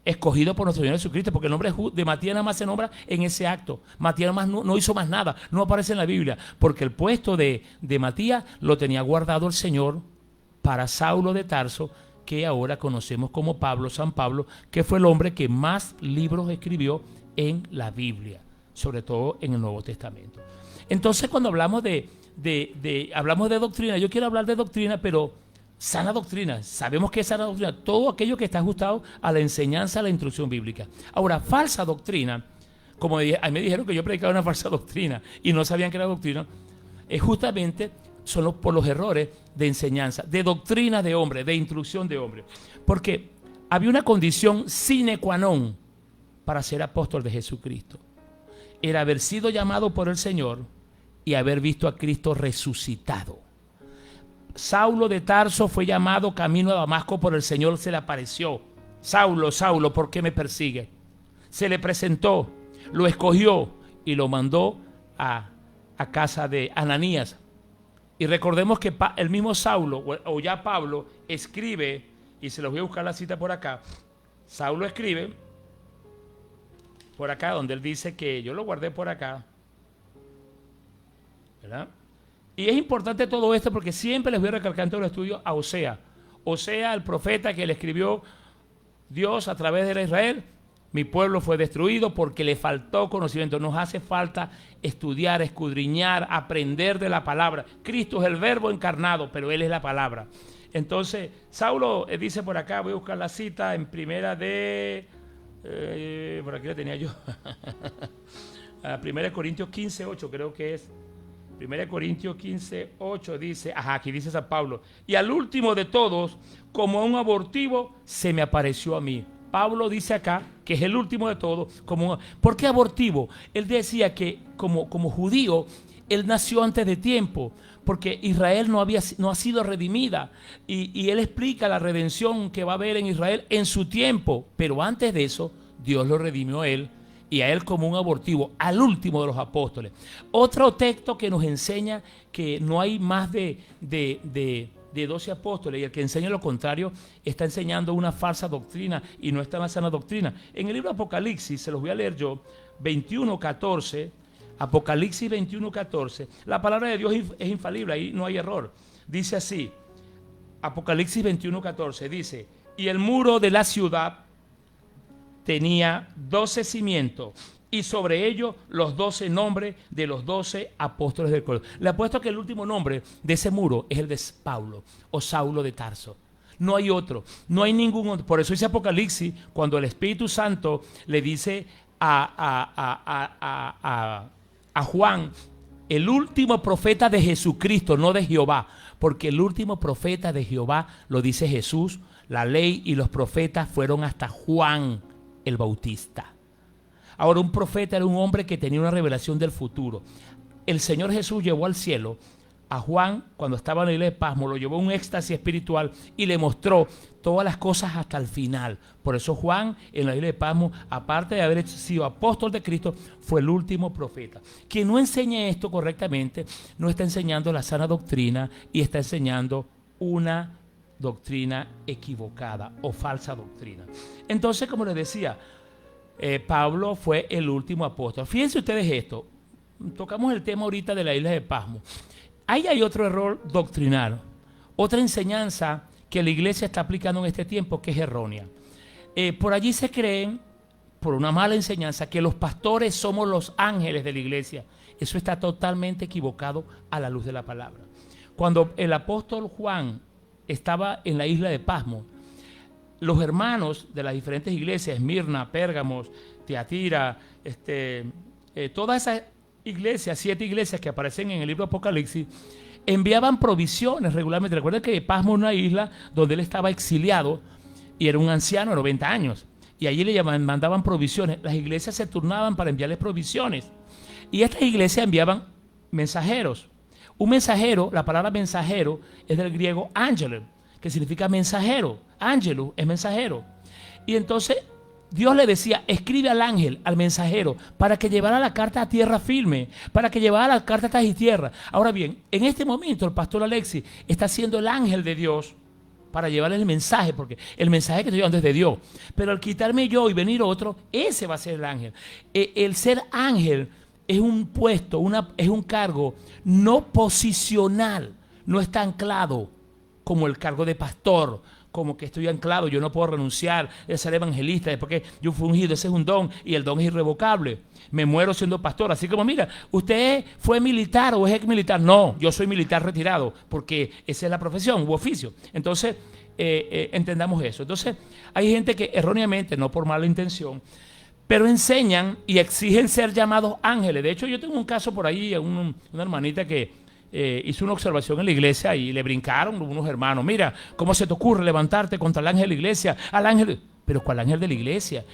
escogido por nuestro Señor Jesucristo, porque el nombre de Matías nada más se nombra en ese acto. Matías nada más no hizo más nada, no aparece en la Biblia, porque el puesto de Matías lo tenía guardado el Señor para Saulo de Tarso, que ahora conocemos como Pablo, San Pablo, que fue el hombre que más libros escribió en la Biblia, sobre todo en el Nuevo Testamento. Entonces, cuando hablamos hablamos de doctrina, yo quiero hablar de doctrina, pero sana doctrina. Sabemos que es sana doctrina, todo aquello que está ajustado a la enseñanza, a la instrucción bíblica. Ahora, falsa doctrina, como me dijeron que yo predicaba una falsa doctrina y no sabían que era doctrina, es justamente por los errores de enseñanza, de doctrina de hombre, de instrucción de hombre. Porque había una condición sine qua non para ser apóstol de Jesucristo. Era haber sido llamado por el Señor y haber visto a Cristo resucitado. Saulo de Tarso fue llamado camino a Damasco por el Señor, se le apareció. Saulo, Saulo, ¿por qué me persigue? Se le presentó, lo escogió y lo mandó a casa de Ananías. Y recordemos que el mismo Saulo, o ya Pablo, escribe, y se los voy a buscar la cita por acá. Saulo escribe por acá, donde él dice que yo lo guardé por acá, ¿verdad? Y es importante todo esto porque siempre les voy a recalcar en todo el estudio a Osea. Osea, el profeta que le escribió Dios a través de Israel. Mi pueblo fue destruido porque le faltó conocimiento. Nos hace falta estudiar, escudriñar, aprender de la palabra. Cristo es el verbo encarnado, pero Él es la palabra. Entonces, Saulo dice por acá, voy a buscar la cita en primera de... por aquí la tenía yo. Primera de Corintios 15:8 creo que es. Primera de Corintios 15:8 dice, aquí dice San Pablo, y al último de todos, como un abortivo, se me apareció a mí. Pablo dice acá que es el último de todos. ¿Por qué abortivo? Él decía que como judío, él nació antes de tiempo, porque Israel no ha sido redimida. Y él explica la redención que va a haber en Israel en su tiempo. Pero antes de eso, Dios lo redimió a él, y a él como un abortivo, al último de los apóstoles. Otro texto que nos enseña que no hay más de 12 apóstoles, y el que enseña lo contrario está enseñando una falsa doctrina y no está en la sana doctrina. En el libro de Apocalipsis, se los voy a leer yo, 21:14, Apocalipsis 21:14, la palabra de Dios es infalible, ahí no hay error. Dice así, Apocalipsis 21:14, dice, y el muro de la ciudad tenía 12 cimientos, y sobre ellos los 12 nombres de los 12 apóstoles del Cordero. Le apuesto que el último nombre de ese muro es el de Pablo o Saulo de Tarso. No hay otro, no hay ningún otro. Por eso dice Apocalipsis, cuando el Espíritu Santo le dice a Juan, el último profeta de Jesucristo, no de Jehová, porque el último profeta de Jehová lo dice Jesús, la ley y los profetas fueron hasta Juan el Bautista. Ahora, un profeta era un hombre que tenía una revelación del futuro. El Señor Jesús llevó al cielo a Juan cuando estaba en la isla de Pasmo, lo llevó a un éxtasis espiritual y le mostró todas las cosas hasta el final. Por eso Juan en la isla de Pasmo, aparte de haber sido apóstol de Cristo, fue el último profeta. Quien no enseñe esto correctamente no está enseñando la sana doctrina y está enseñando una doctrina equivocada o falsa doctrina. Entonces, como les decía, Pablo fue el último apóstol. Fíjense ustedes esto, tocamos el tema ahorita de la isla de Pasmo. Ahí hay otro error doctrinal, otra enseñanza que la iglesia está aplicando en este tiempo que es errónea. Por allí se creen, por una mala enseñanza, que los pastores somos los ángeles de la iglesia. Eso está totalmente equivocado a la luz de la palabra. Cuando el apóstol Juan estaba en la isla de Pasmo, los hermanos de las diferentes iglesias, Esmirna, Pérgamos, Tiatira, todas esas iglesias, 7 iglesias que aparecen en el libro de Apocalipsis, enviaban provisiones regularmente. Recuerden que Pasmo es una isla donde él estaba exiliado y era un anciano de 90 años. Y allí le mandaban provisiones. Las iglesias se turnaban para enviarles provisiones. Y estas iglesias enviaban mensajeros. Un mensajero, la palabra mensajero es del griego ángelo, que significa mensajero. Ángelus es mensajero. Y entonces Dios le decía, escribe al ángel, al mensajero, para que llevara la carta a tierra firme, para que llevara la carta a esta tierra. Ahora bien, en este momento el pastor Alexis está siendo el ángel de Dios para llevarle el mensaje, porque el mensaje que estoy llevando es de Dios. Pero al quitarme yo y venir otro, ese va a ser el ángel. El ser ángel es un puesto, es un cargo no posicional, no está anclado como el cargo de pastor, como que estoy anclado, yo no puedo renunciar a ser evangelista, porque yo fui ungido, ese es un don y el don es irrevocable. Me muero siendo pastor, así como mira, usted fue militar o es ex militar. No, yo soy militar retirado, porque esa es la profesión u oficio. Entonces, entendamos eso. Entonces, hay gente que erróneamente, no por mala intención, pero enseñan y exigen ser llamados ángeles. De hecho, yo tengo un caso por ahí, una hermanita que hizo una observación en la iglesia y le brincaron unos hermanos. Mira, ¿cómo se te ocurre levantarte contra el ángel de la iglesia? Al ángel, pero ¿cuál ángel de la iglesia?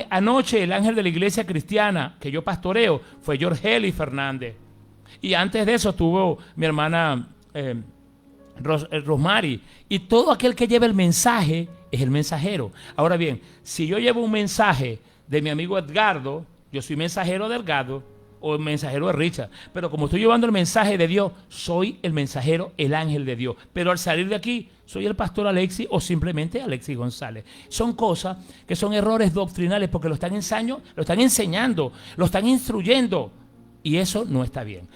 Anoche el ángel de la iglesia cristiana que yo pastoreo fue Jorgeli Fernández. Y antes de eso tuvo mi hermana Rosmary. Y todo aquel que lleva el mensaje es el mensajero. Ahora bien, si yo llevo un mensaje de mi amigo Edgardo, yo soy mensajero de Edgardo o el mensajero de Richard. Pero como estoy llevando el mensaje de Dios, soy el mensajero, el ángel de Dios. Pero al salir de aquí, soy el pastor Alexis o simplemente Alexis González. Son cosas que son errores doctrinales porque lo están enseñando, lo están instruyendo. Y eso no está bien.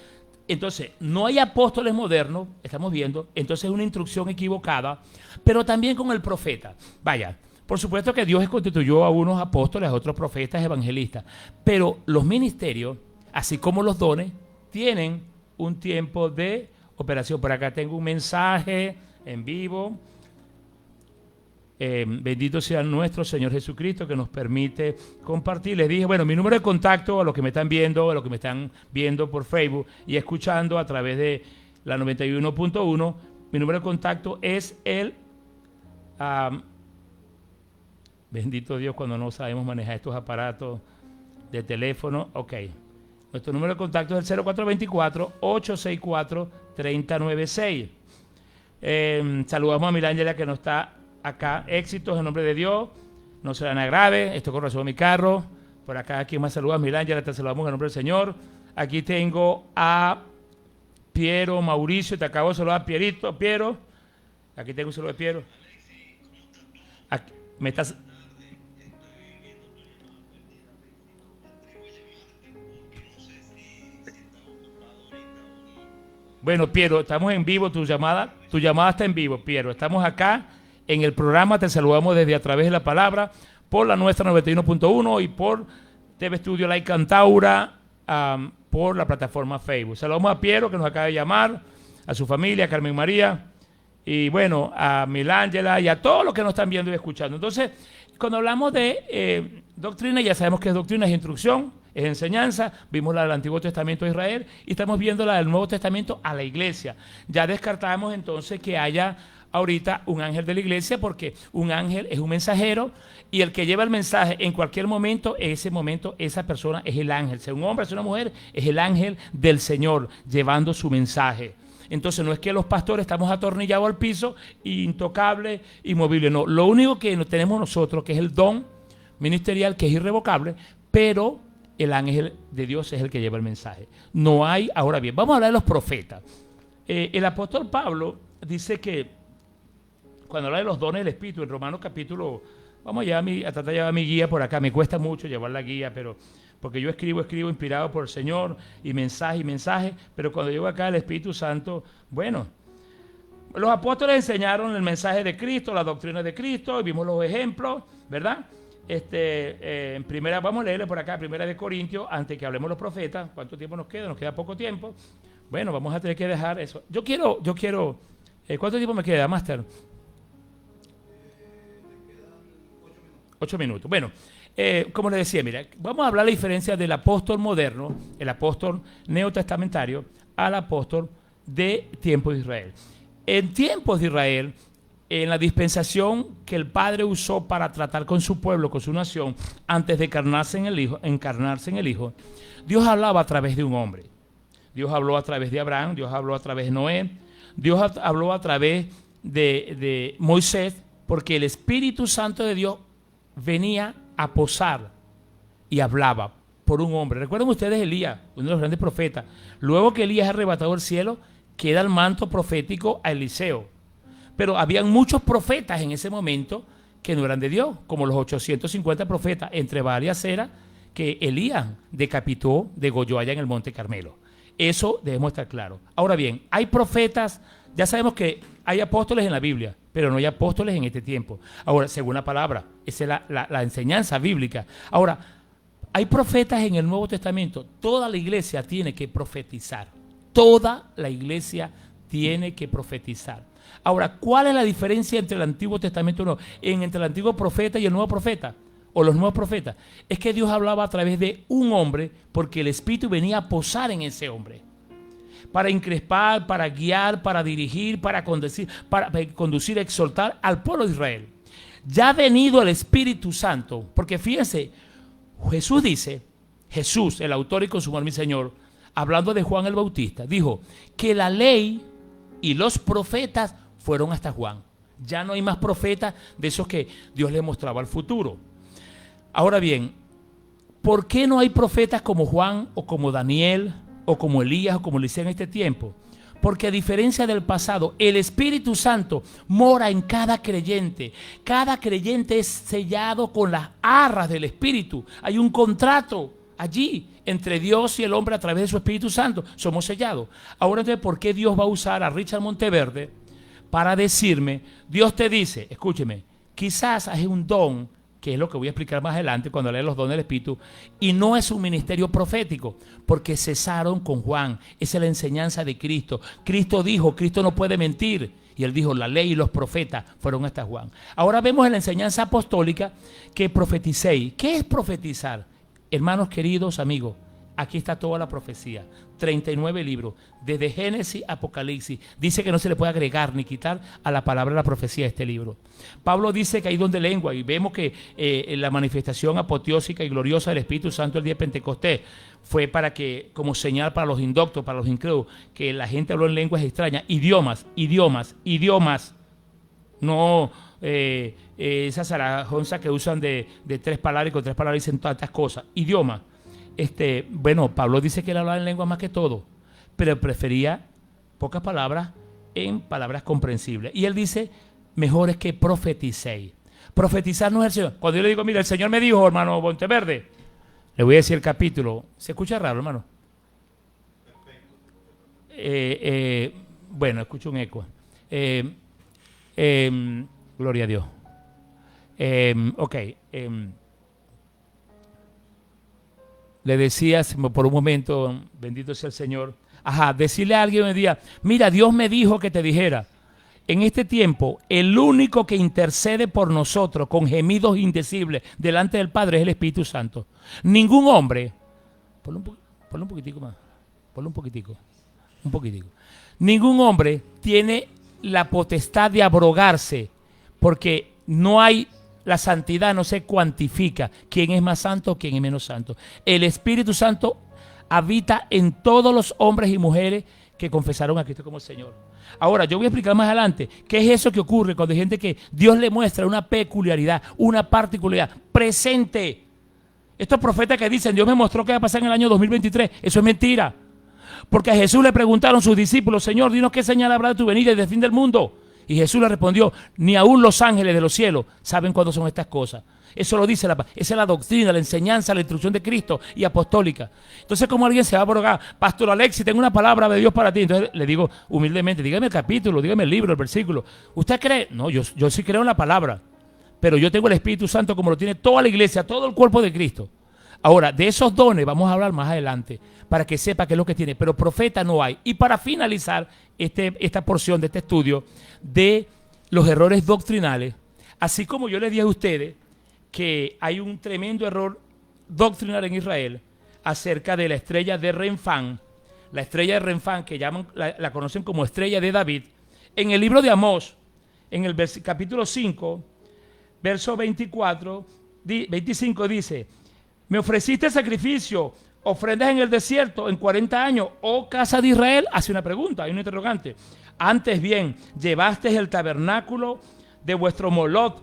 Entonces, no hay apóstoles modernos, estamos viendo, entonces es una instrucción equivocada, pero también con el profeta. Vaya, por supuesto que Dios constituyó a unos apóstoles, a otros profetas, evangelistas, pero los ministerios, así como los dones, tienen un tiempo de operación. Por acá tengo un mensaje en vivo. Bendito sea nuestro Señor Jesucristo que nos permite compartir. Les dije, bueno, mi número de contacto a los que me están viendo, a los que me están viendo por Facebook y escuchando a través de la 91.1, mi número de contacto es el... bendito Dios cuando no sabemos manejar estos aparatos de teléfono. Ok. Nuestro número de contacto es el 0424-864-3096. Saludamos a Milángela que nos está acá. Éxitos en nombre de Dios, no se dan agrave. Esto con razón a mi carro. Por acá, ¿quién más saluda? Milángela, te saludamos en nombre del Señor. Aquí tengo a Piero, Mauricio, te acabo de saludar, Piero. Aquí tengo un saludo de Piero. Aquí, me estás... Bueno, Piero, estamos en vivo, tu llamada está en vivo, Piero. Estamos acá en el programa, te saludamos desde a través de la palabra, por la nuestra 91.1 y por TV Studio Like Cantaura, por la plataforma Facebook. Saludamos a Piero, que nos acaba de llamar, a su familia, a Carmen María, y bueno, a Milángela y a todos los que nos están viendo y escuchando. Entonces, cuando hablamos de doctrina, ya sabemos que es doctrina, es instrucción, es enseñanza. Vimos la del Antiguo Testamento de Israel y estamos viendo la del Nuevo Testamento a la iglesia. Ya descartamos entonces que haya ahorita un ángel de la iglesia, porque un ángel es un mensajero y el que lleva el mensaje en cualquier momento, ese momento, esa persona es el ángel. Sea un hombre, sea una mujer, es el ángel del Señor llevando su mensaje. Entonces no es que los pastores estamos atornillados al piso, intocables, inmovibles. No, lo único que tenemos nosotros, que es el don ministerial, que es irrevocable, pero el ángel de Dios es el que lleva el mensaje. No hay, ahora bien, vamos a hablar de los profetas. El apóstol Pablo dice que, cuando habla de los dones del Espíritu, en Romanos capítulo, vamos a tratar de llevar mi guía por acá, me cuesta mucho llevar la guía, pero porque yo escribo inspirado por el Señor, y mensaje, pero cuando llego acá el Espíritu Santo, bueno, los apóstoles enseñaron el mensaje de Cristo, la doctrina de Cristo, y vimos los ejemplos, ¿verdad? En primera, vamos a leerle por acá, primera de Corintios, antes que hablemos los profetas. ¿Cuánto tiempo nos queda? Nos queda poco tiempo. Bueno, vamos a tener que dejar eso. Yo quiero, ¿cuánto tiempo me queda, Máster? 8 minutos. Bueno, como les decía, mira, vamos a hablar la diferencia del apóstol moderno, el apóstol neotestamentario, al apóstol de tiempos de Israel. En tiempos de Israel, en la dispensación que el Padre usó para tratar con su pueblo, con su nación, antes de encarnarse en el Hijo, Dios hablaba a través de un hombre. Dios habló a través de Abraham, Dios habló a través de Noé, Dios habló a través de Moisés, porque el Espíritu Santo de Dios venía a posar y hablaba por un hombre. Recuerden ustedes Elías, uno de los grandes profetas. Luego que Elías es arrebatado al cielo, queda el manto profético a Eliseo. Pero habían muchos profetas en ese momento que no eran de Dios, como los 850 profetas, entre varias eras, que Elías decapitó, degolló allá en el Monte Carmelo. Eso debemos estar claros. Ahora bien, hay profetas, ya sabemos que hay apóstoles en la Biblia, pero no hay apóstoles en este tiempo. Ahora, según la palabra, esa es la enseñanza bíblica. Ahora, hay profetas en el Nuevo Testamento. Toda la iglesia tiene que profetizar. Toda la iglesia tiene que profetizar. Ahora, ¿cuál es la diferencia entre el Antiguo Testamento y el Nuevo? Entre el Antiguo Profeta y el Nuevo Profeta, o los Nuevos Profetas. Es que Dios hablaba a través de un hombre, porque el Espíritu venía a posar en ese hombre. Para increspar, para guiar, para dirigir, para conducir, exhortar al pueblo de Israel. Ya ha venido el Espíritu Santo, porque fíjense, Jesús dice, Jesús, el autor y consumador mi Señor, hablando de Juan el Bautista, dijo que la ley y los profetas fueron hasta Juan. Ya no hay más profetas de esos que Dios le mostraba el futuro. Ahora bien, ¿por qué no hay profetas como Juan o como Daniel o como Elías o como Eliseo en este tiempo? Porque a diferencia del pasado, el Espíritu Santo mora en cada creyente. Cada creyente es sellado con las arras del Espíritu. Hay un contrato allí entre Dios y el hombre a través de su Espíritu Santo. Somos sellados. Ahora entonces, ¿por qué Dios va a usar a Richard Monteverde para decirme? Dios te dice, escúcheme, quizás hay un don, que es lo que voy a explicar más adelante cuando lea los dones del Espíritu, y no es un ministerio profético, porque cesaron con Juan. Esa es la enseñanza de Cristo. Cristo dijo, Cristo no puede mentir, y él dijo, la ley y los profetas fueron hasta Juan. Ahora vemos en la enseñanza apostólica que profeticéis. ¿Qué es profetizar? Hermanos queridos, amigos, aquí está toda la profecía, 39 libros, desde Génesis a Apocalipsis. Dice que no se le puede agregar ni quitar a la palabra de la profecía de este libro. Pablo dice que hay don de lengua, y vemos que la manifestación apoteósica y gloriosa del Espíritu Santo el día de Pentecostés fue para que, como señal para los indoctos, para los incrédulos, que la gente habló en lenguas extrañas, idiomas, no esa zarajonza que usan de 3 palabras, y con 3 palabras dicen tantas cosas, idiomas. Bueno, Pablo dice que él hablaba en lengua más que todo, pero prefería pocas palabras en palabras comprensibles. Y él dice, mejor es que profeticéis. Profetizar no es el Señor. Cuando yo le digo, mira, el Señor me dijo, hermano Monteverde, le voy a decir el capítulo. ¿Se escucha raro, hermano? Bueno, escucho un eco. Gloria a Dios. Le decías por un momento, bendito sea el Señor, decirle a alguien un día, mira, Dios me dijo que te dijera, en este tiempo, el único que intercede por nosotros con gemidos indecibles delante del Padre es el Espíritu Santo. Ningún hombre, ponle un poquitico más, un poquitico. Ningún hombre tiene la potestad de abrogarse, porque no hay, la santidad no se cuantifica, quién es más santo, quién es menos santo. El Espíritu Santo habita en todos los hombres y mujeres que confesaron a Cristo como el Señor. Ahora, yo voy a explicar más adelante qué es eso que ocurre cuando hay gente que Dios le muestra una peculiaridad, una particularidad presente. Estos profetas que dicen, Dios me mostró qué va a pasar en el año 2023, eso es mentira. Porque a Jesús le preguntaron sus discípulos, Señor, dinos qué señal habrá de tu venida y del fin del mundo. Y Jesús le respondió, ni aún los ángeles de los cielos saben cuándo son estas cosas. Eso lo dice, esa es la doctrina, la enseñanza, la instrucción de Cristo y apostólica. Entonces, ¿cómo alguien se va a abrogar? Pastor Alexis, tengo una palabra de Dios para ti. Entonces le digo humildemente, dígame el capítulo, dígame el libro, el versículo. ¿Usted cree? No, yo sí creo en la palabra, pero yo tengo el Espíritu Santo como lo tiene toda la iglesia, todo el cuerpo de Cristo. Ahora, de esos dones vamos a hablar más adelante, para que sepa qué es lo que tiene, pero profeta no hay. Y para finalizar esta porción de este estudio de los errores doctrinales, así como yo les dije a ustedes que hay un tremendo error doctrinal en Israel acerca de la estrella de Renfán, la estrella de Renfán que la conocen como estrella de David, en el libro de Amós, en el capítulo 5, verso 25 dice, me ofreciste sacrificio, ofrendas en el desierto en 40 años, oh casa de Israel. Hace una pregunta, hay un interrogante. Antes bien, llevasteis el tabernáculo de vuestro Moloch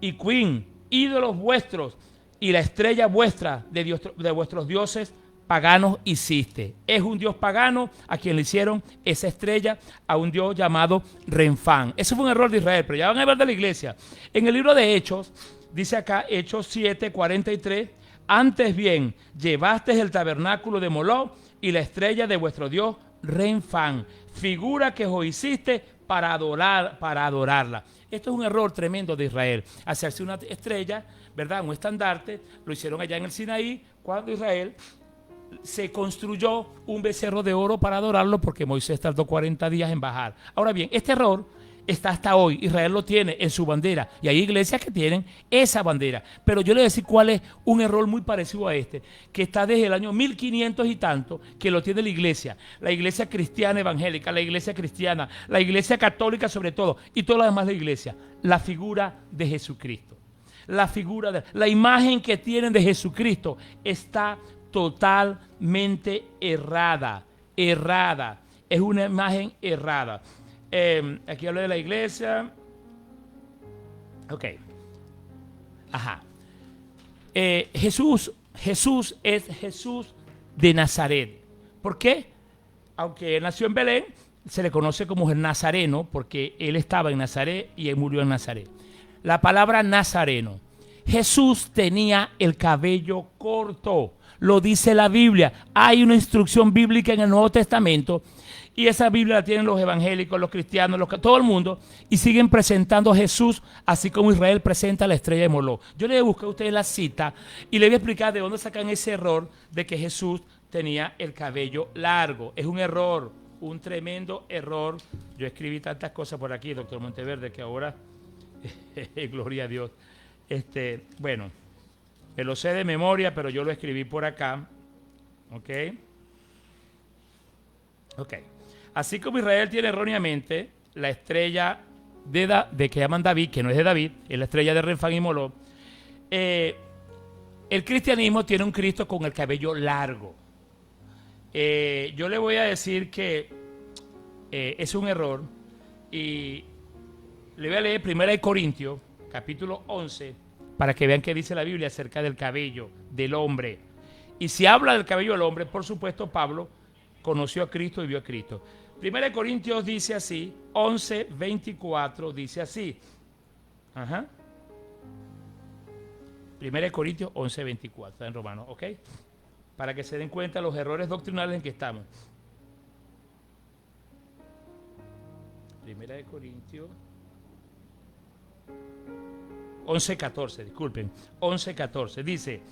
y Queen, ídolos vuestros, y la estrella vuestra de vuestros dioses paganos hiciste. Es un dios pagano a quien le hicieron esa estrella, a un dios llamado Renfán. Eso fue un error de Israel, pero ya van a ver de la iglesia. En el libro de Hechos, dice acá, Hechos 7, 43, antes bien, llevasteis el tabernáculo de Moloch y la estrella de vuestro dios Renfán, figura que os hiciste para adorarla. Esto es un error tremendo de Israel, hacerse una estrella, ¿verdad? Un estandarte, lo hicieron allá en el Sinaí, cuando Israel se construyó un becerro de oro para adorarlo, porque Moisés tardó 40 días en bajar. Ahora bien, este error está hasta hoy, Israel lo tiene en su bandera, y hay iglesias que tienen esa bandera, pero yo le voy a decir cuál es un error muy parecido a este, que está desde el año 1500 y tanto, que lo tiene la iglesia cristiana evangélica, la iglesia cristiana, la iglesia católica sobre todo, y todas las demás de la iglesia, la figura de Jesucristo. La imagen que tienen de Jesucristo está totalmente errada. Errada. Es una imagen errada. Aquí hablo de la iglesia. Ok. Ajá. Jesús es Jesús de Nazaret. ¿Por qué? Aunque él nació en Belén, se le conoce como el Nazareno, porque él estaba en Nazaret y él murió en Nazaret. La palabra Nazareno. Jesús tenía el cabello corto. Lo dice la Biblia. Hay una instrucción bíblica en el Nuevo Testamento. Y esa Biblia la tienen los evangélicos, los cristianos, todo el mundo. Y siguen presentando a Jesús así como Israel presenta a la estrella de Moloch. Yo le voy a buscar a ustedes la cita y le voy a explicar de dónde sacan ese error de que Jesús tenía el cabello largo. Es un error, un tremendo error. Yo escribí tantas cosas por aquí, doctor Monteverde, que ahora, gloria a Dios. Bueno, me lo sé de memoria, pero yo lo escribí por acá. ¿Ok? Ok. Así como Israel tiene erróneamente la estrella de que llaman David, que no es de David, es la estrella de Renfán y Moloch, el cristianismo tiene un Cristo con el cabello largo. Yo le voy a decir que es un error y le voy a leer 1 Corintios, capítulo 11, para que vean qué dice la Biblia acerca del cabello del hombre. Y si habla del cabello del hombre, por supuesto, Pablo conoció a Cristo y vio a Cristo. 1 Corintios dice así, 11:24 dice así. Ajá. 1 Corintios 11:24, está en Romanos, ¿ok? Para que se den cuenta los errores doctrinales en que estamos. 1 Corintios 11:14, disculpen, 11:14, dice,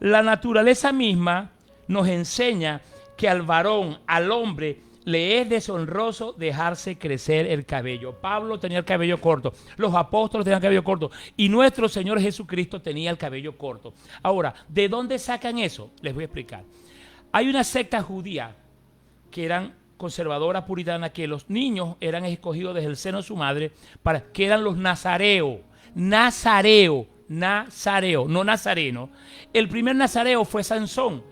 la naturaleza misma nos enseña que al varón, al hombre, le es deshonroso dejarse crecer el cabello. Pablo tenía el cabello corto, los apóstoles tenían el cabello corto y nuestro Señor Jesucristo tenía el cabello corto. Ahora, ¿de dónde sacan eso? Les voy a explicar. Hay una secta judía que eran conservadora puritana, que los niños eran escogidos desde el seno de su madre, que eran los nazareos. Nazareo, no nazareno. El primer nazareo fue Sansón.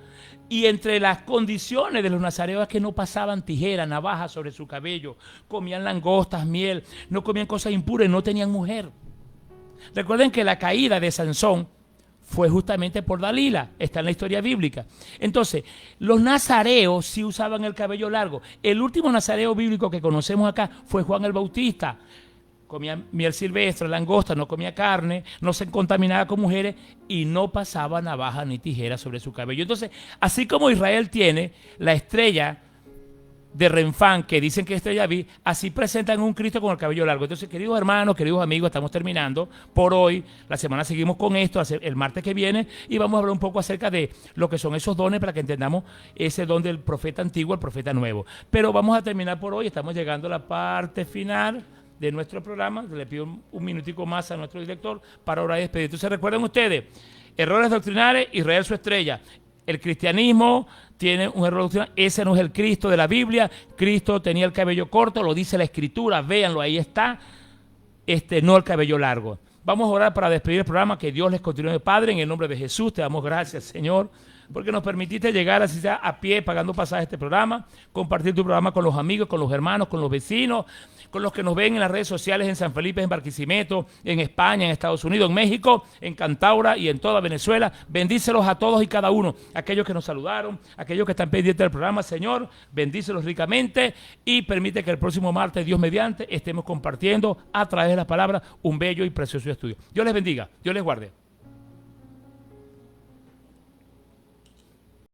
Y entre las condiciones de los nazareos es que no pasaban tijera, navaja sobre su cabello, comían langostas, miel, no comían cosas impuras, no tenían mujer. Recuerden que la caída de Sansón fue justamente por Dalila, está en la historia bíblica. Entonces, los nazareos sí usaban el cabello largo. El último nazareo bíblico que conocemos acá fue Juan el Bautista. Comía miel silvestre, langosta, no comía carne, no se contaminaba con mujeres y no pasaba navaja ni tijera sobre su cabello. Entonces, así como Israel tiene la estrella de Renfán, que dicen que es estrella David, así presentan un Cristo con el cabello largo. Entonces, queridos hermanos, queridos amigos, estamos terminando por hoy. La semana seguimos con esto, el martes que viene, y vamos a hablar un poco acerca de lo que son esos dones para que entendamos ese don del profeta antiguo al profeta nuevo. Pero vamos a terminar por hoy, estamos llegando a la parte final de nuestro programa. Le pido un minutico más a nuestro director para ahora despedir. Entonces recuerden ustedes, errores doctrinales, Israel su estrella. El cristianismo tiene un error doctrinal, ese no es el Cristo de la Biblia. Cristo tenía el cabello corto, lo dice la Escritura, véanlo, ahí está, no el cabello largo. Vamos a orar para despedir el programa, que Dios les continúe. Padre, en el nombre de Jesús, te damos gracias, Señor, porque nos permitiste llegar así sea a pie, pagando pasaje a este programa, compartir tu programa con los amigos, con los hermanos, con los vecinos, con los que nos ven en las redes sociales en San Felipe, en Barquisimeto, en España, en Estados Unidos, en México, en Cantaura y en toda Venezuela. Bendícelos a todos y cada uno, aquellos que nos saludaron, aquellos que están pendientes del programa, Señor, bendícelos ricamente y permite que el próximo martes, Dios mediante, estemos compartiendo a través de las palabras un bello y precioso estudio. Dios les bendiga, Dios les guarde.